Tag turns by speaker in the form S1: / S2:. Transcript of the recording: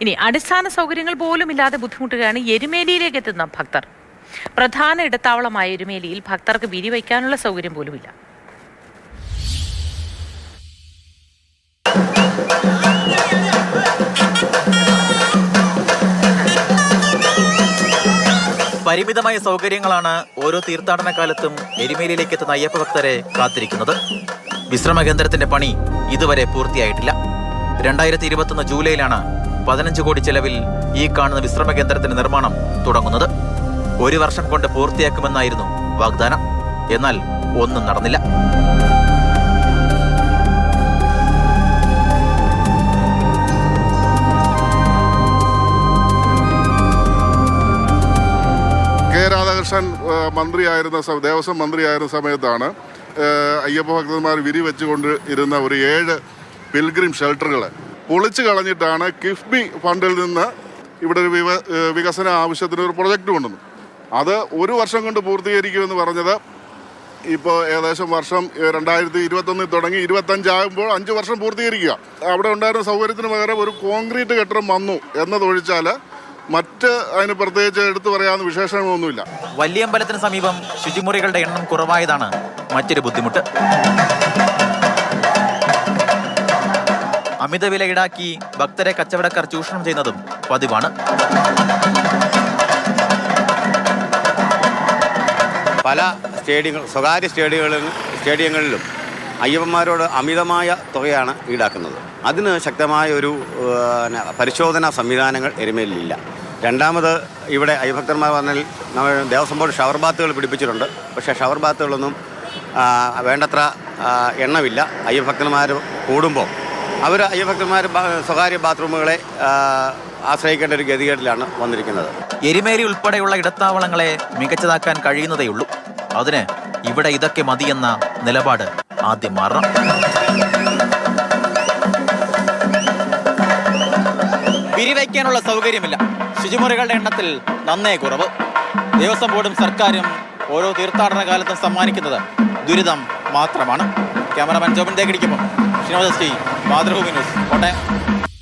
S1: ഇനി അടിസ്ഥാന സൗകര്യങ്ങൾ പോലും ഇല്ലാതെ ബുദ്ധിമുട്ടുകയാണ് എരുമേലിയിലേക്ക് എത്തുന്ന ഭക്തർ. പ്രധാന ഇടത്താവളമായ എരുമേലിയിൽ ഭക്തർക്ക് വിരിവയ്ക്കാനുള്ള സൗകര്യം പോലുമില്ല.
S2: പരിമിതമായ സൗകര്യങ്ങളാണ് ഓരോ തീർത്ഥാടന കാലത്തും എരുമേലിയിലേക്ക് എത്തുന്ന അയ്യപ്പ ഭക്തരെ കാത്തിരിക്കുന്നത്. വിശ്രമ കേന്ദ്രത്തിന്റെ പണി ഇതുവരെ പൂർത്തിയായിട്ടില്ല. 2021 ജൂലൈയിലാണ് 15 കോടി ചെലവിൽ ഈ കാണുന്ന വിശ്രമ കേന്ദ്രത്തിന്റെ നിർമ്മാണം തുടങ്ങുന്നത്. 1 വർഷം കൊണ്ട് പൂർത്തിയാക്കുമെന്നായിരുന്നു വാഗ്ദാനം. എന്നാൽ ഒന്നും നടന്നില്ല.
S3: രാധാകൃഷ്ണൻ ദേവസ്വം മന്ത്രിയായിരുന്ന സമയത്താണ് അയ്യപ്പ ഭക്തന്മാർ വിരിവെച്ചുകൊണ്ട് ഇരുന്ന ഒരു 7 പിൽഗ്രിം ഷെൽട്ടറുകൾ പൊളിച്ചു കളഞ്ഞിട്ടാണ് കിഫ്ബി ഫണ്ടിൽ നിന്ന് ഇവിടെ ഒരു വികസന ആവശ്യത്തിന് ഒരു പ്രൊജക്റ്റ് കൊണ്ടുവന്നു. അത് 1 വർഷം കൊണ്ട് പൂർത്തീകരിക്കുമെന്ന് പറഞ്ഞത് ഇപ്പോൾ ഏകദേശം വർഷം 2021 തുടങ്ങി 25 ആകുമ്പോൾ 5 വർഷം പൂർത്തീകരിക്കുക. അവിടെ ഉണ്ടായിരുന്ന സൗകര്യത്തിന് പകരം ഒരു കോൺക്രീറ്റ് കെട്ടിടം വന്നു എന്നതൊഴിച്ചാൽ അതിന് പ്രത്യേകിച്ച് എടുത്തു പറയാവുന്ന വിശേഷങ്ങളൊന്നുമില്ല.
S2: വല്യമ്പലത്തിന് സമീപം ശുചിമുറികളുടെ എണ്ണം കുറവായതാണ് മറ്റൊരു ബുദ്ധിമുട്ട്. അമിത വില ഈടാക്കി ഭക്തരെ കച്ചവടക്കാർ ചൂഷണം ചെയ്യുന്നതും പതിവാണ്.
S4: പല സ്വകാര്യ സ്റ്റേഡിയങ്ങളിലും അയ്യപ്പന്മാരോട് അമിതമായ തുകയാണ് ഈടാക്കുന്നത്. അതിന് ശക്തമായ ഒരു പരിശോധനാ സംവിധാനങ്ങൾ എരുമേലിയില്ല. രണ്ടാമത് ഇവിടെ അയ്യഭക്തന്മാർ പറഞ്ഞാൽ നമ്മൾ ദേവസ്വം ബോർഡ് ഷവർ ബാത്തുകൾ പിടിപ്പിച്ചിട്ടുണ്ട്. പക്ഷേ ഷവർ ബാത്തുകളൊന്നും വേണ്ടത്ര എണ്ണമില്ല. അയ്യഭക്തന്മാർ കൂടുമ്പോൾ അയ്യഭക്തന്മാർ സ്വകാര്യ ബാത്റൂമുകളെ ആശ്രയിക്കേണ്ട ഒരു ഗതികേടിലാണ് വന്നിരിക്കുന്നത്.
S2: എരുമേലി ഉൾപ്പെടെയുള്ള ഇടത്താവളങ്ങളെ മികച്ചതാക്കാൻ കഴിയുന്നതേയുള്ളൂ. അതിന് ഇവിടെ ഇതൊക്കെ മതിയെന്ന നിലപാട് ആദ്യം മാറണം. വിരിവയ്ക്കാനുള്ള സൗകര്യമില്ല. ശുചിമുറികളുടെ എണ്ണത്തിൽ നന്നേ കുറവ്. ദേവസ്വം ബോർഡും സർക്കാരും ഓരോ തീർത്ഥാടന കാലത്തും സമ്മാനിക്കുന്നത് ദുരിതം മാത്രമാണ്. ക്യാമറമാൻ ജോബിൻ തേക്കടിക്കൊപ്പം ശ്രീനിവാസ്, മാതൃഭൂമി ന്യൂസ്, കോട്ടയം.